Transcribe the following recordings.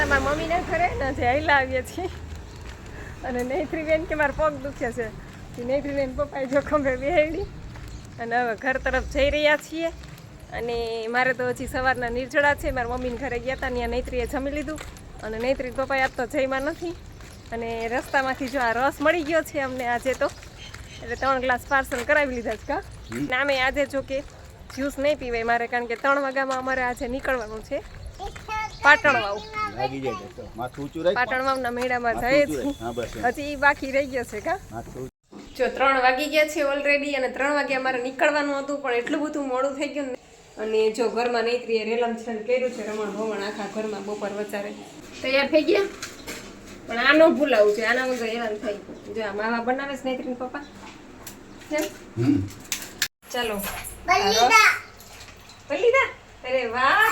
મારા મમ્મીને ઘરે ને જે હૈલા આવીએ છીએ અને નૈત્રી બેન કે મારા પગ દુખે છે કે નૈત્રી બેન પપ્પાએ જોખમે બેહાડી અને હવે ઘર તરફ જઈ રહ્યા છીએ અને મારે તો હજી સવારના નિર્જળા છે મારા મમ્મીને ઘરે ગયા હતા ત્યાં નૈત્રીએ જમી લીધું અને નૈત્રી પપ્પાએ આજ તો જઈમાં નથી અને રસ્તામાંથી જો આ રસ મળી ગયો છે અમને આજે તો એટલે 3 ગ્લાસ પાર્સલ કરાવી લીધા છે કા નામે આજે જો કે જ્યુસ નહીં પીવાય મારે કારણ કે 3 વાગ્યામાં અમારે આજે નીકળવાનું છે પાટણવાવ પાટણવાવના મેળામાં જાય છે હજી બાકી રહી ગયો છે કા જો 3 વાગી ગયા છે ઓલરેડી અને 3 વાગે અમારે નીકળવાનું હતું પણ એટલું બધું મોડું થઈ ગયું અને જો ઘરમાં નૈત્રીએ રેલમ છેલ કર્યું છે રમણ ભમણ આખા ઘરમાં બપોર વચારે તૈયાર થઈ ગયા પણ આ ન ભૂલાવું છે આના વગર હેરાન થઈ જો આ માવા બનાવે છે નૈત્રીન પપ્પા ચાલો બલીદા અરે વાહ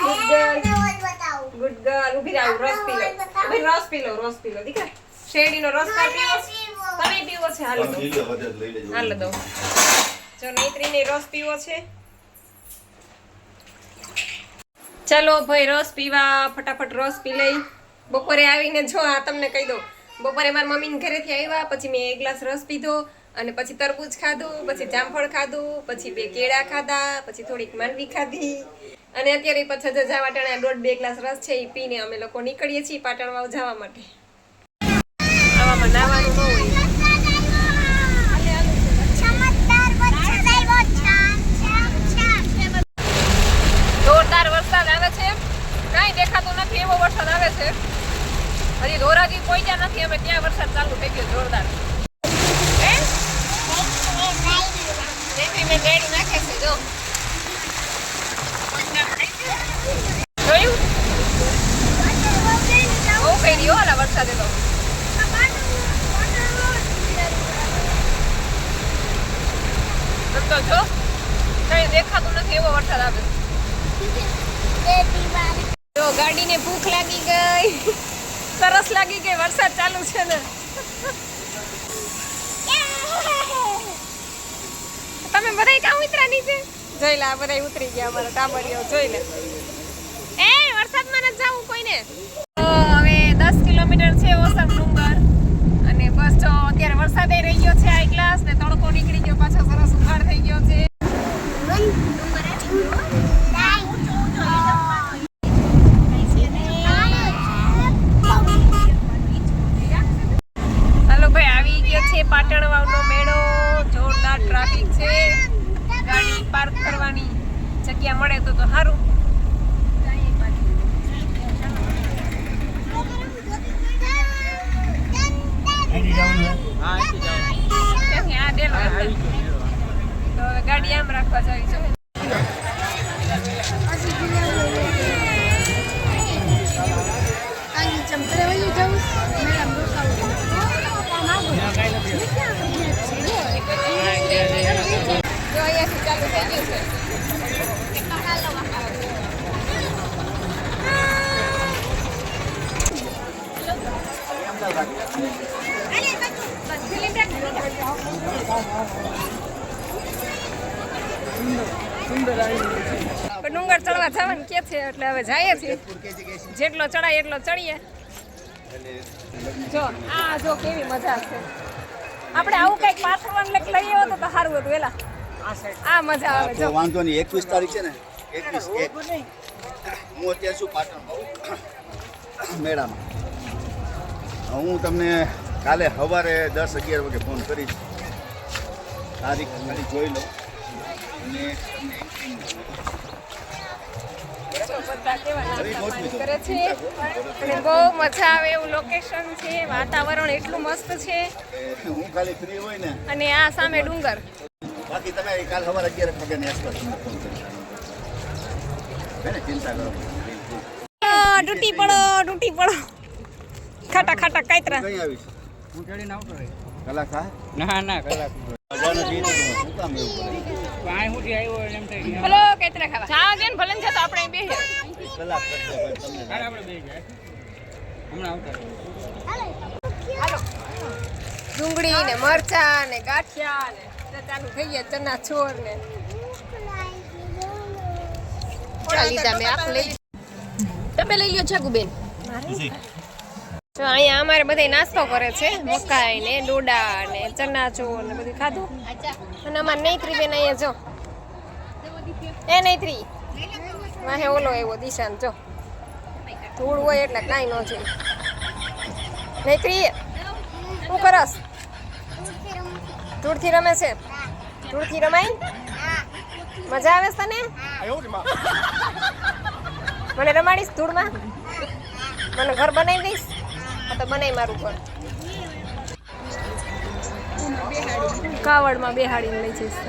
ગુડ ગર્લ ઉભી રાવ રસ પી લો ઉભી રસ પી લો દીકરા શેરડીનો રસ પીવો તમે પીવો છે હાલ દો જો નૈત્રીને રસ પીવો છે ચાલો ભાઈ રસ પીવા ફટાફટ રસ પી લઈ બપોરે આવીને જો આ તમને કહી દઉં બપોરે મારા મમ્મીને ઘરેથી આવ્યા પછી મેં 1 ગ્લાસ રસ પીધો અને પછી તરબૂચ ખાધું પછી જામફળ ખાધું પછી 2 કેળા ખાધા પછી થોડીક માંડવી ખાધી અને અત્યારે પછી જજા વાટાણા 1.5-2 ગ્લાસ રસ છે એ પીને અમે લોકો નીકળીએ છીએ પાટણવાવ જવા માટે આવામાં નાવાનું ન હોય જોરદાર વરસાદ આવે છે કાંઈ દેખાતું નથી એવો વરસાદ આવે છે હજી ધોરાજી પહોંચ્યા નથી અમે ત્યાં વરસાદ ચાલુ થઈ ગયો જોરદાર મેં રેડી નાખે છે જો જોયું બહુ કઈ રહ્યો આલા વરસાદે તો જો કઈ દેખાતું નથી એવો વરસાદ આવે જો ગાડીને ભૂખ લાગી ગઈ સરસ લાગી ગઈ વરસાદ ચાલુ છે ને તમે બધાય કામ ઉતરા નીચે જોઈ લે આ બધાય ઉતરી ગયા અમારા ટાબરિયો જોઈ લે એ વરસાદમાં ન જાવું કોઈને તો હવે 10 કિલોમીટર છે ઓસર ડુંગર અને બસ જો અત્યારે વરસાદ રહી ગયો છે આ ગ્લાસ ને તડકો નીકળી ગયો પાછો સરસ ઉઘાડ થઈ ગયો છે હાલો ભાઈ આવી ગયો છે પાટણવાવનો મેળો જોરદાર ટ્રાફિક છે ગાડી પાર્ક કરવાની જગ્યા મળે તો સારું તો ગાડી આમ રાખવા જવી છે અહીંયાથી ચાલુ થઈ ગયું છે ડુંગર ચડવા જવાનું કે છે એટલે હવે જઈએ છીએ જેટલો ચડાય એટલો ચડીએ જો આ જો કેવી મજા છે આપણે આવું કઈક પાથરવાનું લઈ આવ્યો તો સારું હતું એલા આ મજા આવે જો વાંધો નહીં 21 તારીખ છે ને 21 હું અત્યારે શું પાટણ મેળામાં હું તમને કાલે સવારે 10-11 વાગે ફોન કરીશ તારીખ ખાલી જોઈ લો અને બહુ મજા આવે એવું લોકેશન છે વાતાવરણ એટલું મસ્ત છે હું ખાલી ફ્રી હોય ને અને આ સામે ડુંગર બાકી તમે કાલ સવારે 11 વાગે ને આસપાસ ફોન કરો ચિંતા કરો ડૂટી પડો ખાટા ખાટા કાતરા કઈ આવીશ હું ચડીને આવતો રહી કલાક હા ના કલાક મજાનો જીત શું કામ એવું કરે પાણી હું આવ્યો એમ થઈ બોલો કાતરા ખાવા ચા દે ને ભલે છે તો આપણે બે કલાક કરશે તમને આપણે બે જાય હમણાં આવતા હાલો ડુંગળી ને મરચા ને ગાંઠિયા ને ચાલુ થઈ ગયા ચના છોર ને લીધા મેં આપ લઈ તમે લઈ લ્યો છાગુબેન જો અહીંયા અમારે બધા નાસ્તો કરે છે, મકાઈ ને ડોડા ને ચનાચો ને બધું ખાધું. અને અમારે નૈત્રી બેન અહીંયા જો, એ નૈત્રી વાહે ઓલો એવો દિશાન જો, ધૂળ હોય એટલે કાંઈ ન જોઈએ. નૈત્રી શું કરસ? ધૂળથી રમે છે? ધૂળથી રમાય? મજા આવે છે તને? મને રમાડીશ ધૂળમાં? મને ઘર બનાવી દઈશ? આ તો બનાવી મારું ઘર. કાવડમાં બેહાડીને લઈ જઈશ.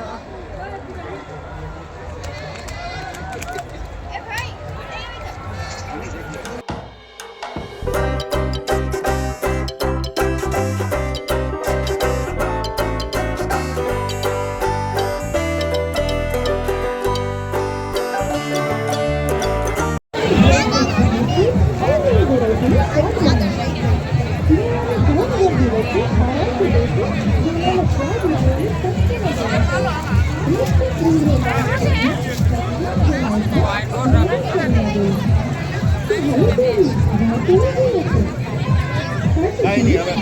કાંઈ નહીં હવે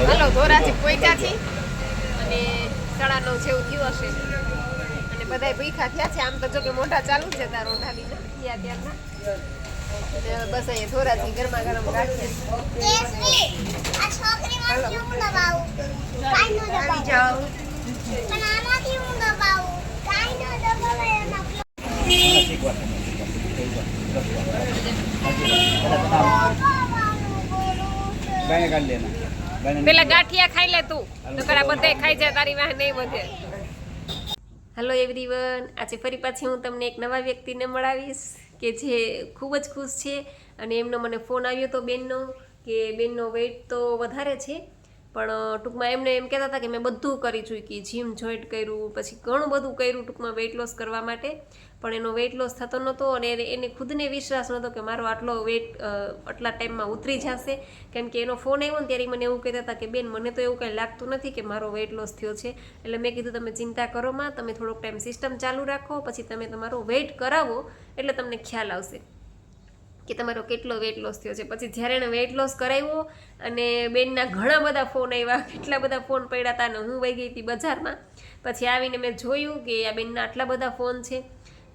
હાલો ધોરાજી પહોંચ્યા છીએ અને 9:30 જેવું થયું હશે અને બધાય ભૂખ્યા થયા છે. આમ તો જો કે મોઢા ચાલુ છે, તાર રોઢા બી થયા ત્યારના. અને બસ અહીંયા ધોરાજી ગરમા ગરમ રાખીએ. ગાય કાઢ લેના. પેલા ગાંઠિયા ખાઈ લે તું, નકર બધે ખાઈ જાય, તારી વાહ નહીં વધે. હેલો એવરીવન, આજે ફરી પાછી હું તમને એક નવા વ્યક્તિને મળાવીશ કે જે ખૂબ જ ખુશ છે. અને એમનો મને ફોન આવ્યો હતો બેનનો કે બેનનો વેઇટ તો વધારે છે, પણ ટૂંકમાં એમને એમ કહેતા હતા કે મેં બધું કરી ચૂકી, જીમ જોઈન્ટ કર્યું, પછી ઘણું બધું કર્યું ટૂંકમાં વેઇટ લોસ કરવા માટે, પણ એનો વેઇટ લોસ થતો નહોતો. અને એને ખુદને વિશ્વાસ નહોતો કે મારો આટલો વેઇટ આટલા ટાઈમમાં ઉતરી જશે. કેમ કે એનો ફોન આવ્યો ને ત્યારે મને એવું કહેતા હતા કે બેન મને તો એવું કંઈ લાગતું નથી કે મારો વેઇટ લોસ થયો છે. એટલે મેં કીધું તમે ચિંતા કરો માં, તમે થોડોક ટાઈમ સિસ્ટમ ચાલુ રાખો, પછી તમે તમારો વેઇટ કરાવો એટલે તમને ખ્યાલ આવશે કે તમારો કેટલો વેઇટ લોસ થયો છે. પછી જ્યારે એણે વેઇટ લોસ કરાવ્યો અને બેનના ઘણા બધા ફોન આવ્યા, કેટલા બધા ફોન પડ્યા હતા, અને હું વહી ગઈ હતી બજારમાં. પછી આવીને મેં જોયું કે આ બેનના આટલા બધા ફોન છે.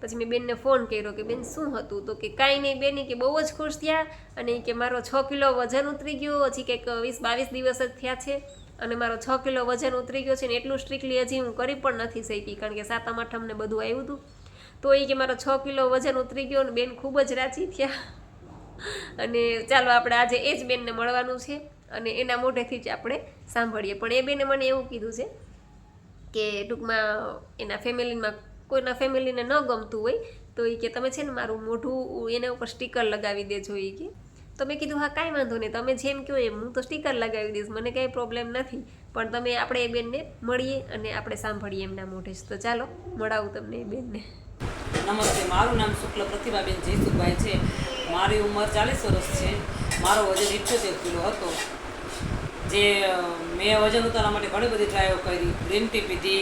પછી મેં બેનને ફોન કર્યો કે બેન શું હતું? તો કે કાંઈ નહીં બેન, કે બહુ જ ખુશ થયા અને કે મારો 6 કિલો વજન ઉતરી ગયો, હજી કંઈક 20-22 દિવસ જ થયા છે અને મારો 6 કિલો વજન ઉતરી ગયો છે. ને એટલું સ્ટ્રિક્ટલી હજી હું કરી પણ નથી શકી, કારણ કે 7મ 8મ ને બધું આવ્યું હતું. તો એ કે મારો 6 કિલો વજન ઉતરી ગયો અને બેન ખૂબ જ રાજી થયા. અને ચાલો આપણે આજે એ જ બેનને મળવાનું છે અને એના મોઢેથી જ આપણે સાંભળીએ. પણ એ બેને મને એવું કીધું છે કે ટૂંકમાં એના ફેમિલીમાં કોઈના ફેમિલીને ન ગમતું હોય તો એ કે તમે છે ને મારું મોઢું એના ઉપર સ્ટીકર લગાવી દેજો એ કે. તો મેં કીધું હા કાંઈ વાંધો નહીં, તમે જેમ કહો એમ હું તો સ્ટીકર લગાવી દઈશ, મને કાંઈ પ્રોબ્લેમ નથી. પણ તમે આપણે એ બેનને મળીએ અને આપણે સાંભળીએ એમના મોઢે. તો ચાલો મળાવું તમને એ બેનને. નમસ્તે, મારું નામ શુક્લ પ્રતિભાબેન જયસુખભાઈ છે. મારી ઉંમર 40 વર્ષ છે. મારો વજન 78 કિલો હતો. જે મેં વજન ઉતારવા માટે ઘણી બધી ટ્રાયો કરી. ગ્રીન ટી પીધી,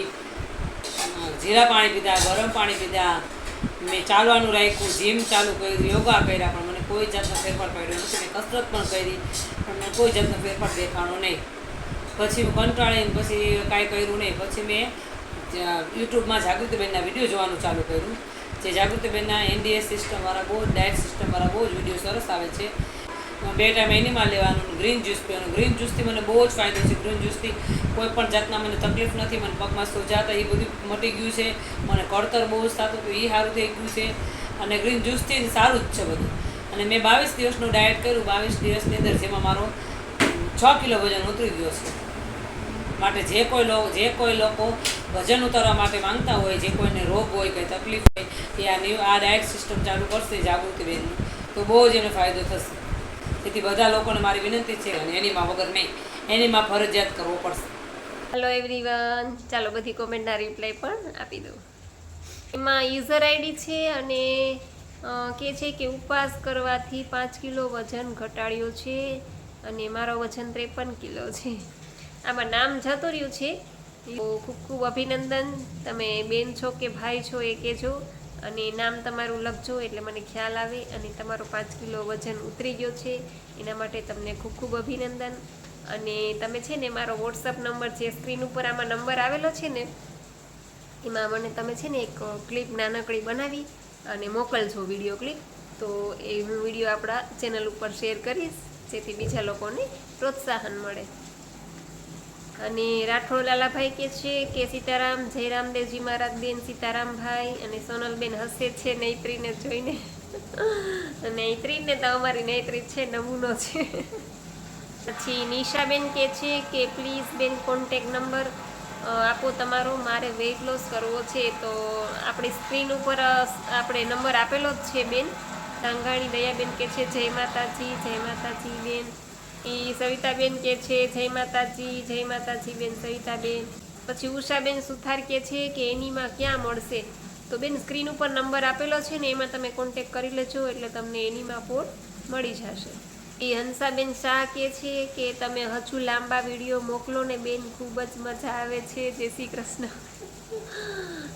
જીરા પાણી પીધા, ગરમ પાણી પીધા, મેં ચાલવાનું રાખ્યું, જીમ ચાલુ કર્યું, યોગા કર્યા, પણ મને કોઈ જાતનો ફેરફાર પડ્યો નથી. મેં કસરત પણ કરી પણ મને કોઈ જાતનો ફેરફાર દેખાણો નહીં. પછી હું કંટાળીને પછી કાંઈ કર્યું નહીં. પછી મેં યુટ્યુબમાં જાગૃતિબેનના વિડીયો જોવાનું ચાલુ કર્યું. જે જાગૃતિબેનના NDS સિસ્ટમવાળા બહુ જ ડાયટ સિસ્ટમવાળા બહુ જ વિડીયો સરસ આવે છે. 2 ટાઈમ એનિમલ લેવાનું, ગ્રીન જ્યુસ પીવાનું. ગ્રીન જ્યુસથી મને બહુ જ ફાયદો છે. ગ્રીન જ્યુસથી કોઈ પણ જાતના મને તકલીફ નથી. મને પગમાં સોજા હતા એ બધું મટી ગયું છે. મને કળતર બહુ જ થતું હતું એ સારું થઈ ગયું છે. અને ગ્રીન જ્યુસથી સારું જ છે બધું. અને મેં 22 દિવસનું ડાયટ કર્યું. 22 દિવસની અંદર જેમાં મારો 6 કિલો વજન ઉતરી ગયો છે. માટે જે કોઈ લોકો વજન ઉતારવા માટે માંગતા હોય, જે કોઈને રોગ હોય, કંઈ તકલીફ હોય, એ આ ડાયટ સિસ્ટમ ચાલુ કરશે જાગૃતિબેનનું, તો બહુ જ એને ફાયદો થશે. તેથી બધા લોકોને મારી વિનંતી છે, અને એનીમાં વગર નહીં, એનીમાં ફરજિયાત કરવો પડશે. હેલો એવરીવન, ચાલો બધી કોમેન્ટના રિપ્લાય પણ આપી દઉં. એમાં યુઝર આઈડી છે અને કે છે કે ઉપવાસ કરવાથી 5 કિલો વજન ઘટાડ્યો છે અને મારો વજન 53 કિલો છે. આમાં નામ જતું રહ્યું છે. ખૂબ ખૂબ અભિનંદન. તમે બેન છો કે ભાઈ છો એ કહેજો અને નામ તમારું લખજો એટલે મને ખ્યાલ આવે, અને તમારો 5 કિલો વજન ઉતરી ગયો છે એના માટે તમને ખૂબ ખૂબ અભિનંદન. અને તમે છે ને મારો વોટ્સઅપ નંબર છે, સ્ક્રીન ઉપર આમાં નંબર આવેલો છે ને, એમાં મને તમે છે ને એક ક્લિપ નાનકડી બનાવી અને મોકલજો, વિડીયો ક્લિપ. તો એ હું વિડીયો આપણા ચેનલ ઉપર શેર કરીશ, જેથી બીજા લોકોને પ્રોત્સાહન મળે. અને રાઠોડ લાલાભાઈ કે છે કે સીતારામ, જય રામદેવજી મહારાજ બેન, સીતારામભાઈ. અને સોનલબેન હસે છે નૈત્રીને જોઈને. નૈત્રીને તો અમારી નૈત્રી છે, નમૂનો છે. પછી નિશાબેન કે છે કે પ્લીઝ બેન કોન્ટેક્ટ નંબર આપો તમારો, મારે વેઇટ લોસ કરવો છે. તો આપણી સ્ક્રીન ઉપર આપણે નંબર આપેલો જ છે બેન. ટાંગાણી દયાબેન કે છે જય માતાજી, જય માતાજી બેન. એ સવિતાબેન કે છે જય માતાજી, જય માતાજી બેન સવિતાબેન. પછી ઉષાબેન સુથાર કે છે કે એનીમાં ક્યાં મળશે? તો બેન સ્ક્રીન ઉપર નંબર આપેલો છે ને, એમાં તમે કોન્ટેક્ટ કરી લેજો એટલે તમને એનીમાં પોટ મળી જશે. એ હંસાબેન શાહ કે છે કે તમે હજુ લાંબા વિડીયો મોકલો ને બેન, ખૂબ જ મજા આવે છે. જય શ્રી કૃષ્ણ.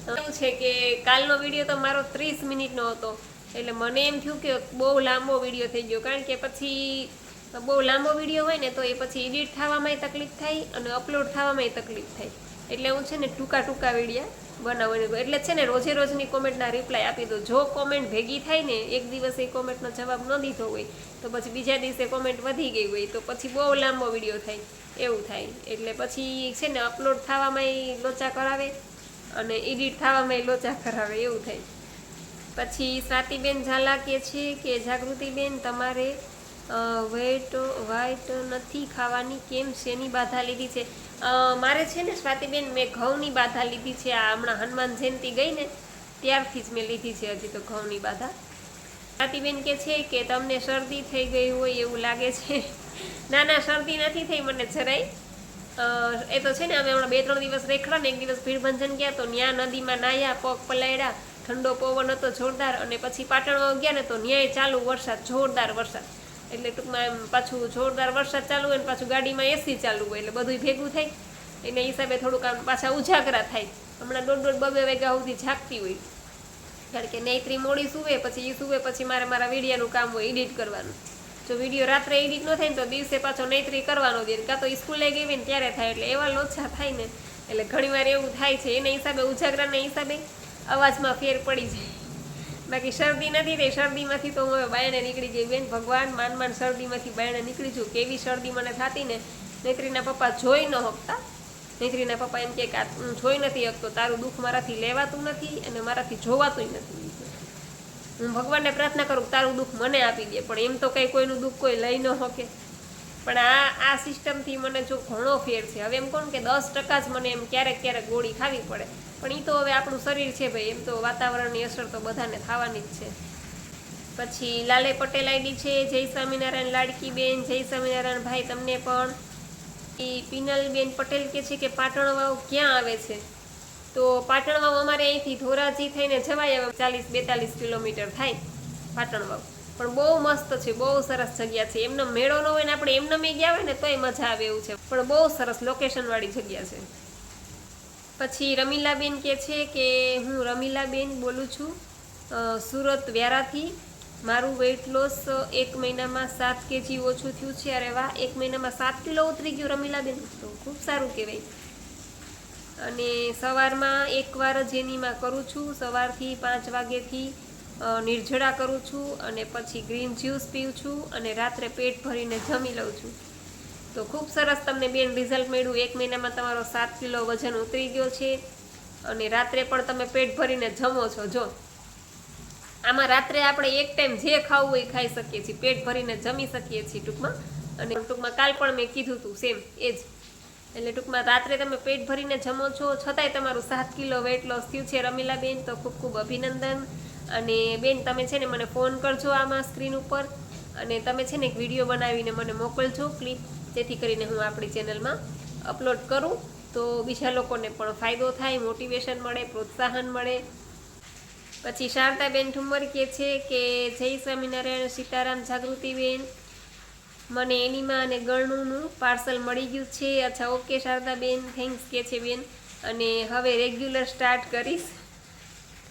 એવું છે કે કાલનો વિડીયો તો મારો 30 મિનિટનો હતો, એટલે મને એમ થયું કે બહુ લાંબો વિડીયો થઈ ગયો. કારણ કે પછી બહુ લાંબો વિડીયો હોય ને તો એ પછી એડિટ થવામાં તકલીફ થાય અને અપલોડ થવામાં તકલીફ થાય. એટલે હું છે ને ટૂંકા ટૂંકા વિડીયા બનાવવાનું, એટલે છે ને રોજે રોજની કોમેન્ટના રિપ્લાય આપી દો. જો કોમેન્ટ ભેગી થાય ને, એક દિવસ એ કોમેન્ટનો જવાબ ન દીધો હોય તો પછી બીજા દિવસે કોમેન્ટ વધી ગઈ હોય તો પછી બહુ લાંબો વિડીયો થાય, એવું થાય. એટલે પછી છે ને અપલોડ થવામાં લોચા કરાવે અને એડિટ થવામાં લોચા કરાવે, એવું થાય. પછી સ્વાતિબેન ઝાલા કે છે કે જાગૃતિબેન તમારે વાઈટ નથી ખાવાની, કેમ શેની બાધા લીધી છે? મારે છે ને સ્વાતિબેન, મેં ઘઉંની બાધા લીધી છે. આ હમણાં હનુમાન જયંતિ ગઈ ને ત્યારથી જ મેં લીધી છે, હજી તો ઘઉંની બાધા. સ્વાતિબેન કે છે કે તમને શરદી થઈ ગઈ હોય એવું લાગે છે. ના ના, શરદી નથી થઈ મને જરાય. એ તો છે ને અમે હમણાં 2-3 દિવસ રેખડા ને, એક દિવસ ભીડભંજન ગયા તો ન્યા નદીમાં નાહ્યા, પગ પલાળ્યા, ઠંડો પવન હતો જોરદાર. અને પછી પાટણમાં ગયા ને તો ન્યાય ચાલુ વરસાદ, જોરદાર વરસાદ. એટલે ટૂંકમાં એમ પાછું જોરદાર વરસાદ ચાલુ હોય ને પાછું ગાડીમાં એસી ચાલુ હોય, એટલે બધું ભેગું થાય. એના હિસાબે થોડુંક આમ પાછા ઉજાગરા થાય. હમણાં 1:30-2 વાગ્યા સુધી જાગતી હોય, કારણ કે નૈત્રી મોડી સૂવે, પછી એ સૂવે પછી મારા વિડીયાનું કામ હોય એડિટ કરવાનું. જો વિડીયો રાત્રે એડિટ ન થાય ને તો દિવસે પાછો નૈત્રી કરવાનો દે, કાં તો સ્કૂલે ગઈ હોય ને ત્યારે થાય. એટલે એવા લોચા થાય ને, એટલે ઘણીવાર એવું થાય છે. એના હિસાબે ઉજાગરાના હિસાબે અવાજમાં ફેર પડી જાય. બાકી શરદી નથી થઈ. શરદીમાંથી તો હું હવે બાયણે નીકળી ગઈ બેન, ભગવાન માન શરદીમાંથી બાયણે નીકળી છું. કેવી શરદી મને થતી ને, નૈત્રીના પપ્પા જોઈ ન શકતા. નૈત્રીના પપ્પા એમ કે હું જોઈ નથી શકતો, તારું દુઃખ મારાથી લેવાતું નથી અને મારાથી જોવાતું નથી. હું ભગવાનને પ્રાર્થના કરું તારું દુઃખ મને આપી દે, પણ એમ તો કંઈ કોઈનું દુઃખ કોઈ લઈ ન શકે. પણ આ સિસ્ટમથી મને જો ઘણો ફેર છે. હવે એમ કહું કે 10% જ મને એમ ક્યારેક ગોળી ખાવી પડે, પણ એ તો હવે આપણું શરીર છે ભાઈ, એમ તો વાતાવરણની અસર તો બધાને થવાની જ છે. પછી લાલે પટેલ આઈડી છે જય સ્વામિનારાયણ લાડકી બેન, જય સ્વામિનારાયણ ભાઈ તમને પણ. એ પિનલબેન પટેલ કે છે કે પાટણ વાવ ક્યાં આવે છે? તો પાટણ વાવ અમારે અહીંથી ધોરાજી થઈને જવાય, હવે 40-42 કિલોમીટર થાય પાટણ વાવ. પણ બહુ મસ્ત છે, બહુ સરસ જગ્યા છે. એમનો મેળો ન હોય ને આપણે એમને મેં ગયા હોય ને તોય મજા આવે એવું છે, પણ બહુ સરસ લોકેશનવાળી જગ્યા છે. પછી રમીલાબેન કે છે કે હું રમીલાબેન બોલું છું સુરત વ્યારાથી. મારું વેઇટ લોસ 1 મહિનામાં 7 kg ઓછું થયું છે. અરે વાહ, 1 મહિનામાં 7 કિલો ઉતરી ગયું રમીલાબેન, તો ખૂબ સારું કહેવાય. અને સવારમાં એકવાર જ એનીમાં કરું છું, સવારથી 5 વાગ્યાથી નિર્જળા કરું છું અને પછી ગ્રીન જ્યુસ પીઉં છું અને રાત્રે પેટ ભરીને જમી લઉં છું. તો ખૂબ સરસ તમને બેન રિઝલ્ટ મળ્યું. 1 મહિનામાં તમારો 7 કિલો વજન ઉતરી ગયો છે અને રાત્રે પણ તમે પેટ ભરીને જમો છો. જો આમાં રાત્રે આપણે એક ટાઈમ જે ખાવું હોય ખાઈ શકીએ છીએ, પેટ ભરીને જમી શકીએ છીએ ટૂંકમાં. અને ટૂંકમાં કાલ પણ મેં કીધું હતું સેમ એ જ એટલે ટૂંકમાં રાત્રે તમે પેટ ભરીને જમો છો છતાંય તમારું 7 કિલો વેટ લોસ થયું છે રમીલાબેન, તો ખૂબ ખૂબ અભિનંદન. અને બેન તમે છે ને મને ફોન કરજો આમાં સ્ક્રીન ઉપર, અને તમે છે ને એક વિડીયો બનાવીને મને મોકલજો ક્લિપ, જેથી કરીને હું આપણી ચેનલમાં અપલોડ કરું, તો બીજા લોકોને પણ ફાયદો થાય, મોટિવેશન મળે, પ્રોત્સાહન મળે. પછી શારદાબેન ઠુમ્મર કહે છે કે જય સ્વામિનારાયણ, સીતારામ જાગૃતિબેન, મને એનીમાં અને ગળણુંનું પાર્સલ મળી ગયું છે. અચ્છા, ઓકે શારદાબેન, થેન્ક્સ કહે છે બેન. અને હવે રેગ્યુલર સ્ટાર્ટ કરીશ.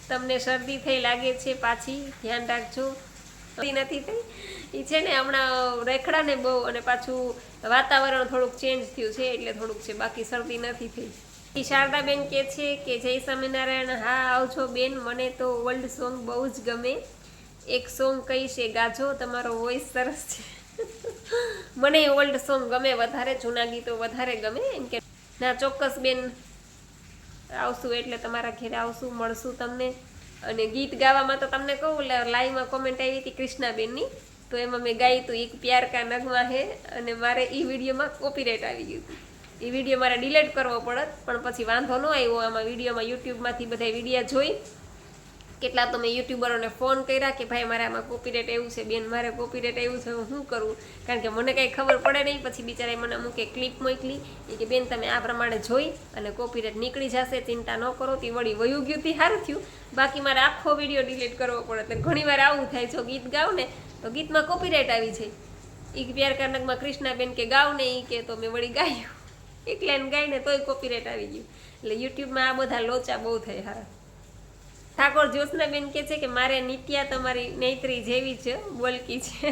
તમને શરદી થઈ લાગે છે પાછી, ધ્યાન રાખજો. શરદી નથી થઈ, એ છે ને હમણાં રેખડા ને બહુ, અને પાછું વાતાવરણ થોડુંક ચેન્જ થયું છે એટલે થોડુંક છે, બાકી શરદી નથી થઈ. શારદાબેન કહે છે કે જય સ્વામિનારાયણ, હા આવજો બેન, મને તો ઓલ્ડ સોંગ બહુ જ ગમે, એક સોંગ કઈ છે ગાજો, તમારો વોઇસ સરસ છે. મને ઓલ્ડ સોંગ ગમે વધારે, જૂના ગીતો વધારે ગમે. એમ કે ના ચોક્કસ બેન, આવશું એટલે તમારા ઘરે આવશું, મળશું તમને. અને ગીત ગાવામાં તો તમને કહું, લાઈવમાં કોમેન્ટ આવી હતી કૃષ્ણાબેનની, તો એમાં મેં ગાયું હતું એક પ્યાર કા નગમા હે, અને મારે એ વિડીયોમાં કોપીરાઇટ આવી ગયું હતું. એ વિડીયો મારે ડિલીટ કરવો પડત, પણ પછી વાંધો ન આવ્યો. આમાં વિડીયોમાં યુટ્યુબમાંથી બધા વિડીયા જોઈ, કેટલા તો મેં યુટ્યુબરોને ફોન કર્યા કે ભાઈ મારે આમાં કોપીરાઇટ આવ્યું છે બેન, મારે કોપીરાઇટ આવ્યું છે, હું શું કરું, કારણ કે મને કંઈ ખબર પડે નહીં. પછી બિચારાએ મને અમુક એક ક્લિપ મોકલી કે બેન તમે આ પ્રમાણે જોઈ અને કોપીરાઇટ નીકળી જશે, ચિંતા ન કરો. તે વળી વયું ગયું તે સારું થયું, બાકી મારે આખો વિડીયો ડિલીટ કરવો પડે. એટલે ઘણીવાર આવું થાય, જો ગીત ગાવ ને તો ગીતમાં કોપીરાઇટ આવી જાય. એક પ્યાર કારનકમાં કૃષ્ણાબેન કે ગાવ ને એ કે, તો મેં વળી ગાયું, એક લાઈન ગાઈને તોય કોપીરાઇટ આવી ગયું. એટલે યુટ્યુબમાં આ બધા લોચા બહુ થાય હારા. ઠાકોર જ્યોત્સનાબેન કહે છે કે મારે નિત્યા તમારી નૈત્રી જેવી જ બોલકી છે.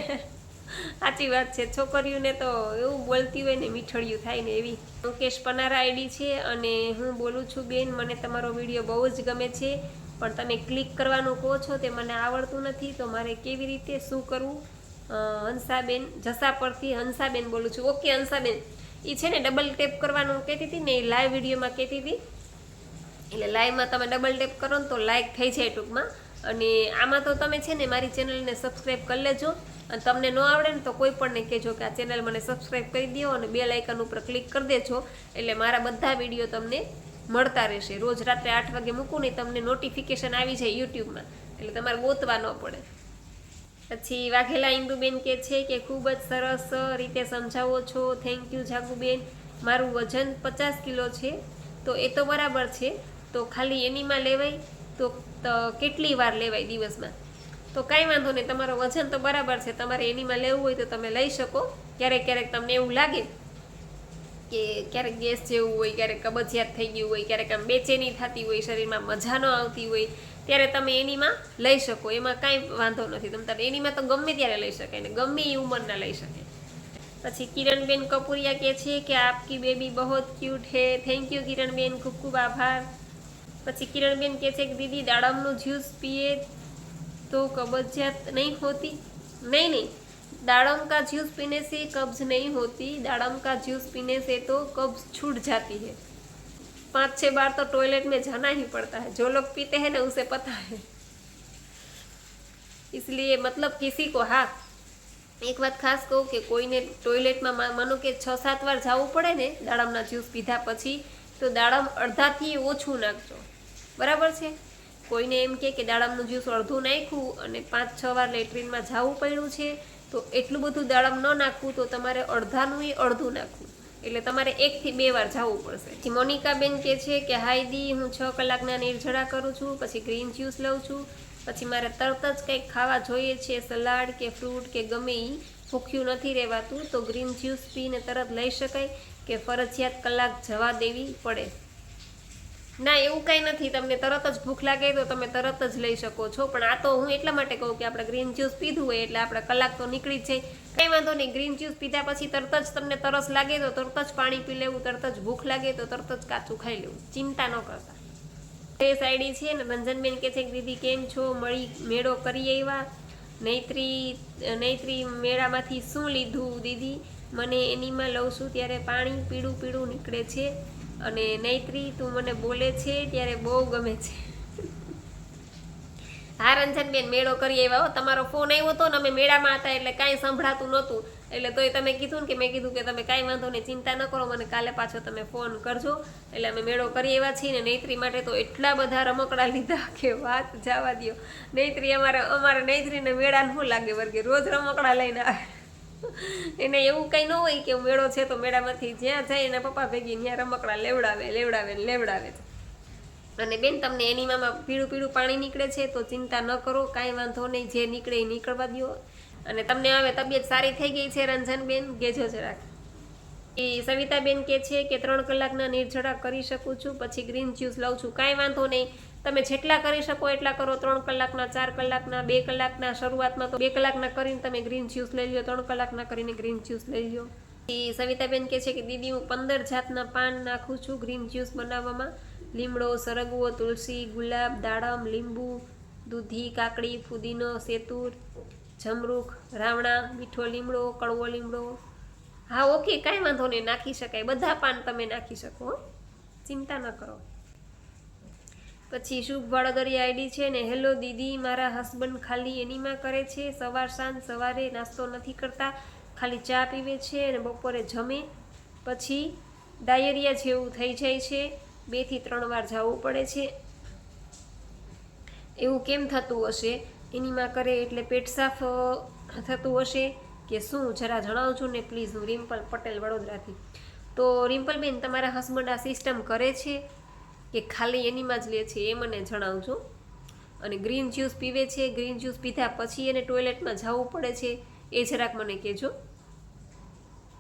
સાચી વાત છે, છોકરીઓને તો એવું બોલતી હોય ને મીઠડિયું થાય ને એવી. મુકેશ પનારા આઈડી છે, અને હું બોલું છું બેન, મને તમારો વિડીયો બહુ જ ગમે છે, પણ તમે ક્લિક કરવાનું કહો છો તે મને આવડતું નથી, તો મારે કેવી રીતે શું કરવું? હંસાબેન જસા પરથી હંસાબેન બોલું છું. ઓકે હંસાબેન, એ છે ને ડબલ ટેપ કરવાનું કહેતી હતી ને, એ લાઈવ વિડીયોમાં કહેતી હતી. એટલે લાઈવમાં તમે ડબલ ટેપ કરો ને તો લાઈક થઈ જાય ટૂંકમાં. અને આમાં તો તમે છે ને મારી ચેનલને સબસ્ક્રાઈબ કરી લેજો, અને તમને ન આવડે ને તો કોઈ પણને કહેજો કે આ ચેનલ મને સબસ્ક્રાઈબ કરી દો, અને બેલ આઇકન ઉપર ક્લિક કરી દેજો, એટલે મારા બધા વિડીયો તમને મળતા રહેશે. રોજ રાત્રે 8 વાગે મૂકું ને તમને નોટિફિકેશન આવી જાય યુટ્યુબમાં, એટલે તમારે ગોતવા ન પડે. પછી વાઘેલા ઇન્દુબેન કહે છે કે ખૂબ જ સરસ રીતે સમજાવો છો, થેન્ક યુ જાગુબેન. મારું વજન 50 કિલો છે, તો એ તો બરાબર છે, તો ખાલી એનીમાં લેવાય તો કેટલી વાર લેવાય દિવસમાં? તો કાંઈ વાંધો નહીં, તમારો વજન તો બરાબર છે, તમારે એનીમાં લેવું હોય તો તમે લઈ શકો. ક્યારેક ક્યારેક તમને એવું લાગે કે ક્યારેક ગેસ જેવું હોય, ક્યારેક કબજિયાત થઈ ગયું હોય, ક્યારેક આમ બેચેની થતી હોય, શરીરમાં મજા ન આવતી હોય, ત્યારે તમે એનીમાં લઈ શકો, એમાં કાંઈ વાંધો નથી. તમે એનીમાં તો ગમે ત્યારે લઈ શકાય ને ગમે એ ઉંમરના લઈ શકે. પછી કિરણબેન કપૂરિયા કહે છે કે આપકી બેબી બહુ ક્યુટ હે. થેન્ક યુ કિરણબેન, ખૂબ ખૂબ આભાર. પછી કિરણબેન કહે છે કે દીદી દાડમનું જ્यूस पिए तो कब्जियत नहीं होती? नहीं नहीं, दाड़म का जूस पीने से कब्ज नहीं होती, दाड़म का जूस पीने से तो कब्ज छूट जाती है. 5-6 बार तो टॉयलेट में जाना ही पड़ता है, जो लोग पीते हैं ना उसे पता है. इसलिए मतलब किसी को, हाँ एक વાત ખાસ કહું કે કોઈને ટોયલેટમાં માનો કે 6-7 વાર જવું પડે ને દાડમના જ્યુસ પીધા પછી, તો દાડમ અડધાથી ઓછું નાખજો, બરાબર છે? કોઈને એમ કે દાડમનું જ્યુસ અડધું નાખ્યું અને 5-6 વાર લેટ્રિનમાં જવું પડ્યું છે, તો એટલું બધું દાડમ ન નાખવું, તો તમારે અડધાનું અડધું નાખવું, એટલે તમારે 1 થી 2 વાર જવું પડશે. પછી મોનિકાબેન કહે છે કે હાય દી, હું 6 કલાકના નિર્જળા કરું છું, પછી ગ્રીન જ્યુસ લઉં છું, પછી મારે તરત જ કંઈક ખાવા જોઈએ છે, સલાડ કે ફ્રૂટ કે ગમે એ, ભૂખ્યું નથી રહેવાતું, તો ગ્રીન જ્યુસ પીને તરત લઈ શકાય કે ફરજિયાત કલાક જવા દેવી પડે? ના, એવું કાંઈ નથી, તમને તરત જ ભૂખ લાગે તો તમે તરત જ લઈ શકો છો, પણ આ તો હું એટલા માટે કહું કે આપણે ગ્રીન જ્યુસ પીધું હોય એટલે આપણે કલાક તો નીકળી જ જાય, કંઈ વાંધો નહીં. ગ્રીન જ્યુસ પીધા પછી તરત જ તમને તરસ લાગે તો તરત જ પાણી પી લેવું, તરત જ ભૂખ લાગે તો તરત જ કાચું ખાઈ લેવું, ચિંતા ન કરતા. ફેસ આઈડી છે ને રંજનબેન કહે છે કે દીદી કેમ છો, મેળો કરી આવ્યા? નૈત્રી મેળામાંથી શું લીધું દીદી? મને એનીમાં લઉં છું ત્યારે પાણી પીળું પીળું નીકળે છે, અને નૈત્રી તું મને બોલે છે ત્યારે બહુ ગમે છે. હા રંજનબેન મેળો કરી આવ્યા હો. તમારો ફોન આવ્યો હતો ને અમે મેળામાં હતા એટલે કાંઈ સંભળાતું નહોતું, એટલે તોય તમે કીધું ને કે મેં કીધું કે તમે કાંઈ વાંધો નહીં, ચિંતા ન કરો, મને કાલે પાછો તમે ફોન કરજો. એટલે અમે મેળો કરી આવ્યા છીએ ને નૈત્રી માટે તો એટલા બધા રમકડા લીધા કે વાત જવા દ્યો. નૈત્રી અમારે નૈત્રીને મેળાને શું લાગે વર્ગે, રોજ રમકડા લઈને આવે. એને એવું કંઈ ન હોય કે મેળો છે તો મેળામાંથી જ્યાં જાય એના પપ્પા ભેગી ત્યાં રમકડા લેવડાવે છે. અને બેન તમને એનીમાં પીળું પીળું પાણી નીકળે છે તો ચિંતા ન કરો, કાંઈ વાંધો નહીં, જે નીકળે એ નીકળવા દો. અને તમને હવે તબિયત સારી થઈ ગઈ છે રંજનબેન, ગેજો જરાક. એ સવિતાબેન કે છે કે 3 કલાકના નિર્જળા કરી શકું છું, પછી ગ્રીન જ્યુસ લઉં છું. કાંઈ વાંધો નહીં, તમે જેટલા કરી શકો એટલા કરો. 3 કલાકના, 4 કલાકના, 2 કલાકના, શરૂઆતમાં તો 2 કલાકના કરીને તમે ગ્રીન જ્યુસ લઈ લો, 3 કલાકના કરીને ગ્રીન જ્યુસ લઈ લો. એ સવિતાબેન કે છે કે દીદી હું 15 જાતના પાન નાખું છું ગ્રીન જ્યુસ બનાવવામાં. લીમડો, સરગવો, તુલસી, ગુલાબ, દાડમ, લીંબુ, દૂધી, કાકડી, ફુદીનો, સેતુર, જમરૂખ, રાવણા, મીઠો લીમડો, કડવો લીમડો. હા ઓકે, કાંઈ વાંધો નહીં, નાખી શકાય, બધા પાન તમે નાખી શકો, ચિંતા ન કરો. પછી શુભ વડોદરી આઈડી છે ને, હેલો દીદી, મારા હસબન્ડ ખાલી એનીમાં કરે છે, સવાર સાંજ. સવારે નાસ્તો નથી કરતા, ખાલી ચા પીવે છે અને બપોરે જમે, પછી ડાયરિયા જેવું થઈ જાય છે, 2 થી 3 વાર જવું પડે છે. એવું કેમ થતું હશે? એનીમાં કરે એટલે પેટ સાફ થતું હશે કે શું? જરા જણાવજો ને પ્લીઝ. હું રિમ્પલ પટેલ વડોદરાથી. તો રિમ્પલબેન, તમારા હસબન્ડ આ સિસ્ટમ કરે છે કે ખાલી એનીમાં જ લે છે એ મને જણાવજો. અને ગ્રીન જ્યુસ પીવે છે, ગ્રીન જ્યુસ પીધા પછી એને ટોયલેટમાં જવું પડે છે એ જરાક મને કહેજો.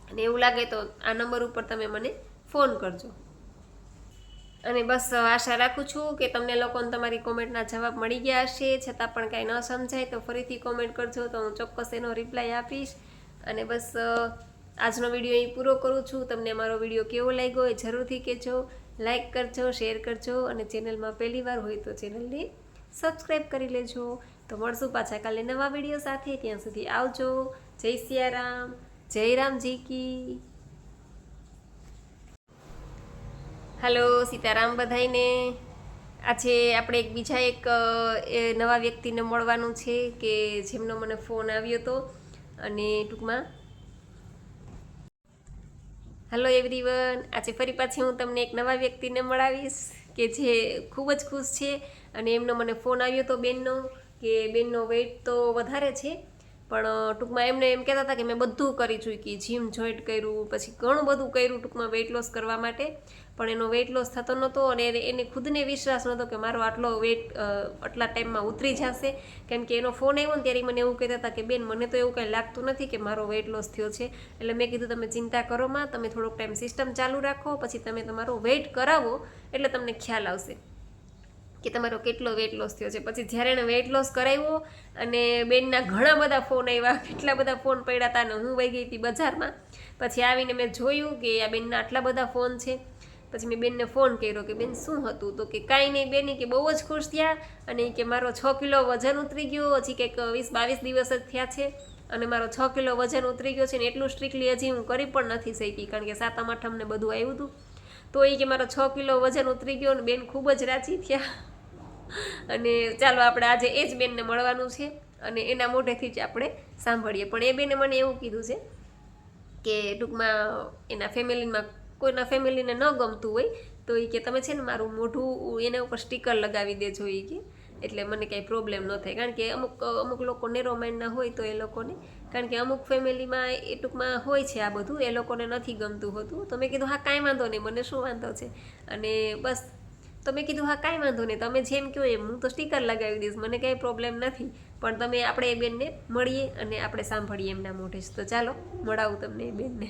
અને એવું લાગે તો આ નંબર ઉપર તમે મને ફોન કરજો. અને બસ આશા રાખું છું કે તમને લોકોને તમારી કોમેન્ટના જવાબ મળી ગયા હશે. છતાં પણ કાંઈ ન સમજાય તો ફરીથી કોમેન્ટ કરજો, તો હું ચોક્કસ એનો રિપ્લાય આપીશ. અને બસ આજનો વિડીયો અહીં પૂરો કરું છું. તમને મારો વિડીયો કેવો લાગ્યો એ જરૂરથી કહેજો. લાઇક કરજો, શેર કરજો અને ચેનલમાં પહેલી વાર હોય તો ચેનલને સબસ્ક્રાઈબ કરી લેજો. તો મળશું પાછા કાલે નવા વિડીયો સાથે. ત્યાં સુધી આવજો. જય સિયારામ, જય રામજી કી. હલો, સીતારામ બધાઈને. આજે આપણે એક નવા વ્યક્તિને મળવાનું છે કે જેમનો મને ફોન આવ્યો હતો. અને ટૂંકમાં હલો એવરીવન, આજે ફરી પાછી હું તમને એક નવા વ્યક્તિને મળાવીશ કે જે ખૂબ જ ખુશ છે. અને એમનો મને ફોન આવ્યો હતો બેનનો, કે બેનનો વેઇટ તો વધારે છે, પણ ટૂંકમાં એમને એમ કહેતા હતા કે મેં બધું કરી ચૂકી, જીમ જોઈન્ટ કર્યું, પછી ઘણું બધું કર્યું ટૂંકમાં વેઇટ લોસ કરવા માટે, પણ એનો વેઇટ લોસ થતો નહોતો. અને એને ખુદને વિશ્વાસ નહોતો કે મારો આટલો વેઇટ આટલા ટાઈમમાં ઉતરી જશે. કેમ કે એનો ફોન આવ્યો ને ત્યારે મને એવું કહેતા હતા કે બેન મને તો એવું કંઈ લાગતું નથી કે મારો વેઇટ લોસ થયો છે. એટલે મેં કીધું તમે ચિંતા કરો માં, તમે થોડોક ટાઈમ સિસ્ટમ ચાલુ રાખો, પછી તમે તમારો વેઇટ કરાવો એટલે તમને ખ્યાલ આવશે કે તમારો કેટલો વેઇટ લોસ થયો છે. પછી જ્યારે એણે વેઇટ લોસ કરાવ્યો અને બેનના ઘણા બધા ફોન આવ્યા, કેટલા બધા ફોન પડ્યા હતા, અને હું વહી ગઈ હતી બજારમાં. પછી આવીને મેં જોયું કે આ બેનના આટલા બધા ફોન છે. પછી મેં બેનને ફોન કર્યો કે બેન શું હતું? તો કે કાંઈ નહીં બેન, કે બહુ જ ખુશ થયા અને કે મારો 6 કિલો વજન ઉતરી ગયો, હજી કંઈક 20-22 દિવસ જ થયા છે અને મારો 6 કિલો વજન ઉતરી ગયો છે. ને એટલું સ્ટ્રિક્ટલી હજી હું કરી પણ નથી શકી, કારણ કે 7મ 8મ ને બધું આવ્યું હતું. તો એ કે મારો 6 કિલો વજન ઉતરી ગયો અને બેન ખૂબ જ રાજી થયા. અને ચાલો આપણે આજે એ જ બેનને મળવાનું છે અને એના મોઢેથી જ આપણે સાંભળીએ. પણ એ બેને મને એવું કીધું છે કે ટૂંકમાં એના ફેમિલીમાં કોઈના ફેમિલીને ન ગમતું હોય તો એ કે તમે છે ને મારું મોઢું એના ઉપર સ્ટીકર લગાવી દેજો એ કે, એટલે મને કાંઈ પ્રોબ્લેમ ન થાય. કારણ કે અમુક લોકો નેરો માઇન્ડના હોય તો એ લોકોને, કારણ કે અમુક ફેમિલીમાં એ ટૂંકમાં હોય છે આ બધું, એ લોકોને નથી ગમતું હોતું. તો મેં કીધું હા કાંઈ વાંધો નહીં, મને શું વાંધો છે. અને બસ તો મેં કીધું હા કાંઈ વાંધો નહીં, તમે જેમ કહો એમ, હું તો સ્ટીકર લગાવી દઈશ, મને કાંઈ પ્રોબ્લેમ નથી. પણ આપણે એ બેનને મળીએ અને આપણે સાંભળીએ એમના મોઢે. તો ચાલો મળાવું તમને એ બેનને.